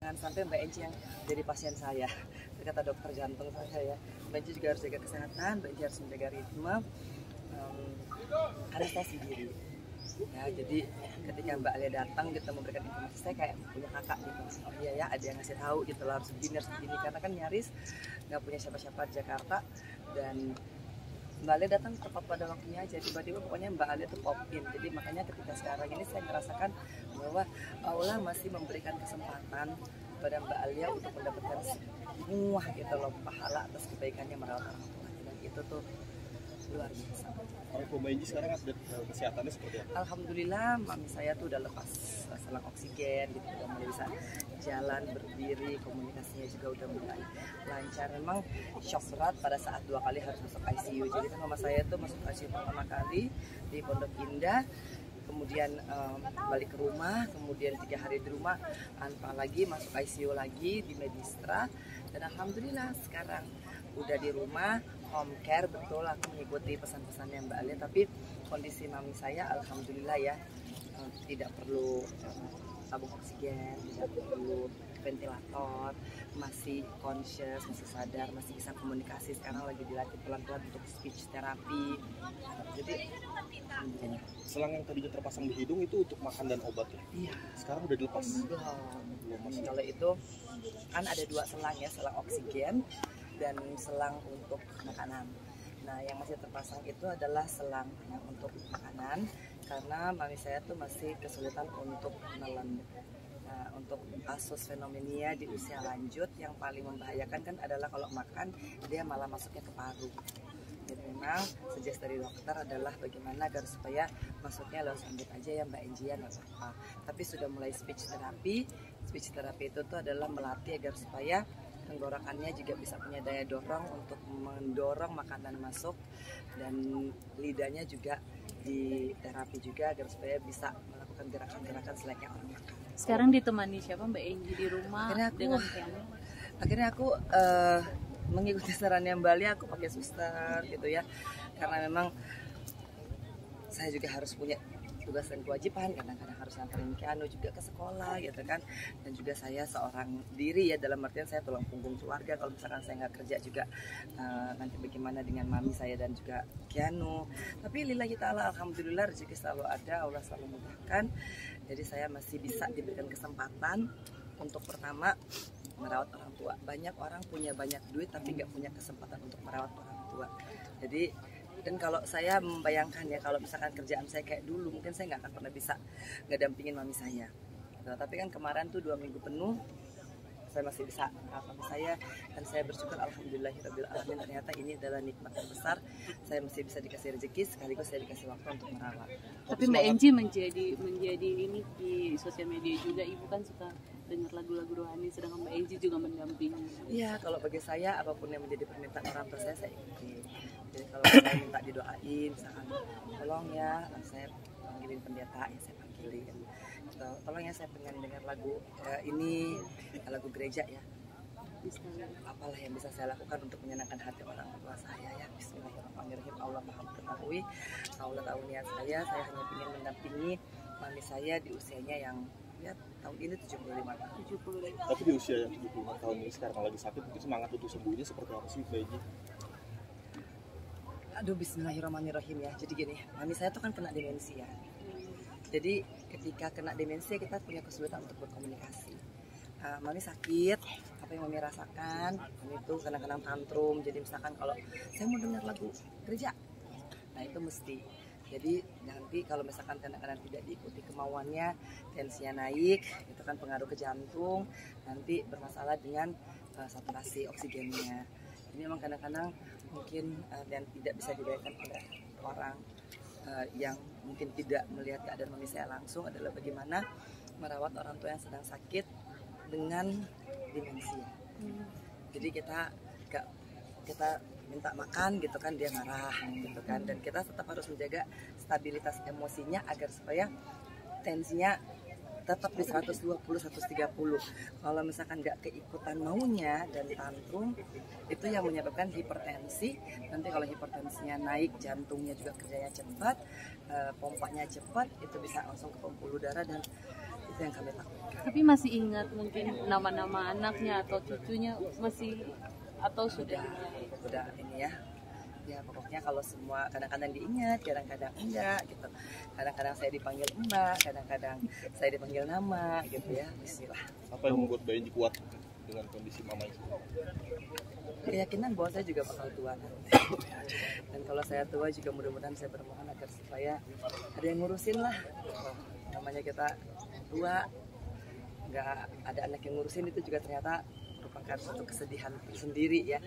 Jangan sampai Mbak Enci yang jadi pasien saya. Kata dokter jantung saya, Mbak Enci juga harus jaga kesehatan, Mbak Enci harus menjaga ritme, karena saya sendiri. Ya, jadi ketika Mbak Alia datang gitu memberikan informasi, saya kayak punya kakak gitu. Oh iya ya, ada yang ngasih tahu gitu lah, harus begini, karena kan nyaris nggak punya siapa-siapa di Jakarta. Dan Mbak Alia datang tepat pada waktunya aja, tiba-tiba pokoknya Mbak Alia tuh pop in. Jadi makanya ketika sekarang ini saya merasakan bahwa Allah masih memberikan kesempatan pada Mbak Alia untuk mendapatkan semua gitu loh, pahala atas kebaikannya merawat orang tuanya, dan itu tuh luar biasa. Kalau Mbak Enci sekarang update kesehatannya seperti apa? Alhamdulillah mami saya tuh udah lepas selang oksigen gitu, udah mulai bisa jalan, berdiri, komunikasinya juga udah mulai lancar. Memang shock berat pada saat 2 kali harus masuk ICU. Jadi kan mama saya tuh masuk ICU pertama kali di Pondok Indah, kemudian balik ke rumah, kemudian 3 hari di rumah, tanpa lagi masuk ICU lagi di Medistra. Dan alhamdulillah sekarang udah di rumah, home care. Betul, aku mengikuti pesan-pesannya Mbak Alia, tapi kondisi mami saya alhamdulillah ya, tidak perlu tabung oksigen, tidak perlu ventilator, masih conscious, masih sadar, masih bisa komunikasi. Sekarang lagi dilatih pelan-pelan untuk speech therapy. Jadi Selang yang tadinya terpasang di hidung itu untuk makan dan obat ya? iya, Sekarang udah dilepas? belum. Kalau itu kan ada 2 selang ya, selang oksigen dan selang untuk makanan. Nah, yang masih terpasang itu adalah selang untuk makanan, karena mami saya tuh masih kesulitan untuk menelan. Nah, untuk kasus fenomenia di usia lanjut yang paling membahayakan kan adalah kalau makan dia malah masuknya ke paru. Jadi memang suggest dari dokter adalah bagaimana agar supaya masuknya lewat sambut aja ya Mbak Enji, ya nggak apa-apa. Tapi sudah mulai speech therapy. Speech therapy itu tuh adalah melatih agar supaya tenggorokannya juga bisa punya daya dorong untuk mendorong makanan masuk, dan lidahnya juga di terapi juga agar supaya bisa melakukan gerakan-gerakan selayaknya orang makan. Sekarang ditemani siapa Mbak Enji di rumah? Akhirnya aku mengikuti sarannya Mbak Alia, aku pakai suster gitu ya, karena memang saya juga harus punya tugas dan kewajiban, kadang-kadang harus nganterin Keanu juga ke sekolah gitu kan, dan juga saya seorang diri ya, dalam artian saya tulang punggung keluarga. Kalau misalkan saya nggak kerja juga nanti bagaimana dengan mami saya dan juga Keanu. Tapi lillahi ta'ala alhamdulillah rezeki selalu ada, Allah selalu mudahkan. Jadi saya masih bisa diberikan kesempatan untuk pertama merawat orang tua. Banyak orang punya banyak duit tapi nggak punya kesempatan untuk merawat orang tua. Jadi, dan kalau saya membayangkan ya, kalau misalkan kerjaan saya kayak dulu, mungkin saya nggak akan pernah bisa ngedampingin mami saya. Nah, tapi kan kemarin tuh 2 minggu penuh saya masih bisa merawat mami saya, dan saya bersyukur alhamdulillahirabbil alamin, ternyata ini adalah nikmat yang besar. Saya masih bisa dikasih rezeki sekaligus saya dikasih waktu untuk merawat. Tapi Mbak Enji menjadi ini di sosial media juga, ibu kan suka dengar lagu-lagu rohani, sedangkan Mbak Enji juga mendampingi. Iya, kalau bagi saya apapun yang menjadi permintaan orang tua saya ikuti. Jadi kalau saya minta didoain, misalkan tolong ya saya panggilin pendeta, ya saya panggilin. Tolong ya saya pengen dengar lagu ini, lagu gereja ya. Apalah yang bisa saya lakukan untuk menyenangkan hati orang tua saya ya. Bismillahirrahmanirrahim. Allah Maha Mengetahui, Allah tahu niat saya hanya ingin mendampingi mami saya di usianya yang ya tahun ini 75 tahun. Tapi di usia yang 75 tahun ini sekarang lagi sakit, mungkin semangat untuk sembuhnya seperti apa sih Mbak Enci? Aduh, bismillahirrahmanirrahim ya. Jadi gini, mami saya tuh kan kena demensia. Jadi ketika kena demensia kita punya kesulitan untuk berkomunikasi. Mami sakit, apa yang mami rasakan, mami itu kadang-kadang tantrum. Jadi misalkan kalau saya mau dengar lagu gereja, nah itu mesti. Jadi nanti kalau misalkan kadang-kadang tidak diikuti kemauannya, tensinya naik, itu kan pengaruh ke jantung, nanti bermasalah dengan saturasi oksigennya. Jadi memang kadang-kadang mungkin dan tidak bisa dibayangkan oleh orang yang mungkin tidak melihat keadaan mami saya langsung adalah bagaimana merawat orang tua yang sedang sakit dengan demensia. Jadi kita minta makan gitu kan, dia marah gitu kan, dan kita tetap harus menjaga stabilitas emosinya agar supaya tensinya tetap di 120 130. Kalau misalkan nggak keikutan maunya dan tantrum, itu yang menyebabkan hipertensi. Nanti kalau hipertensinya naik, jantungnya juga kerjanya cepat, pompanya cepat, itu bisa langsung ke pembuluh darah dan itu yang kami takutkan. Tapi masih ingat mungkin nama-nama anaknya atau cucunya masih atau sudah? Udah ini ya. Ya pokoknya kalau semua kadang-kadang diingat, kadang-kadang enggak gitu. Kadang-kadang saya dipanggil Mbak, kadang-kadang saya dipanggil nama gitu ya. Bismillah. Apa yang membuat Mbak Enji kuat dengan kondisi mama ini? Keyakinan bahwa saya juga bakal tua nanti. Dan kalau saya tua juga mudah-mudahan saya bermohon agar supaya ada yang ngurusin lah. Namanya kita tua, nggak ada anak yang ngurusin itu juga ternyata merupakan suatu kesedihan sendiri ya.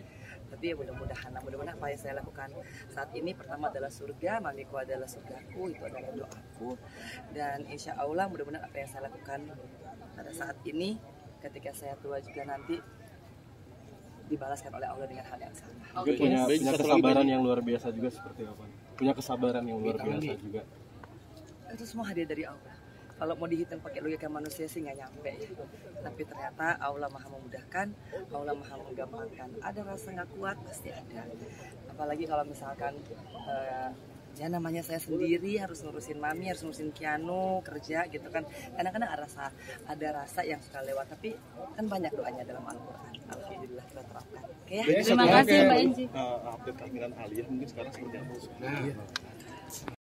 Tapi ya mudah-mudahan apa yang saya lakukan saat ini pertama adalah surga, mamiku adalah surgaku, itu adalah doaku. Dan insya Allah mudah-mudahan apa yang saya lakukan pada saat ini ketika saya tua juga nanti dibalaskan oleh Allah dengan hal yang sama. Juga punya kesabaran yang luar biasa juga seperti apa? Punya kesabaran yang luar biasa juga. Itu semua hadiah dari Allah. Kalau mau dihitung pakai logika manusia sih nggak nyampe ya. Tapi ternyata Allah maha memudahkan, Allah maha menggampangkan. Ada rasa nggak kuat pasti ada. Apalagi kalau misalkan ya namanya saya sendiri harus ngurusin mami, harus ngurusin Kianu, kerja gitu kan. Kadang-kadang ada rasa yang suka lewat, tapi kan banyak doanya dalam Al-Quran. Alhamdulillah kita terapkan. Oke ya. Terima kasih Mbak Enji. Update kehamilan Aliyah mungkin sekarang seperti apa?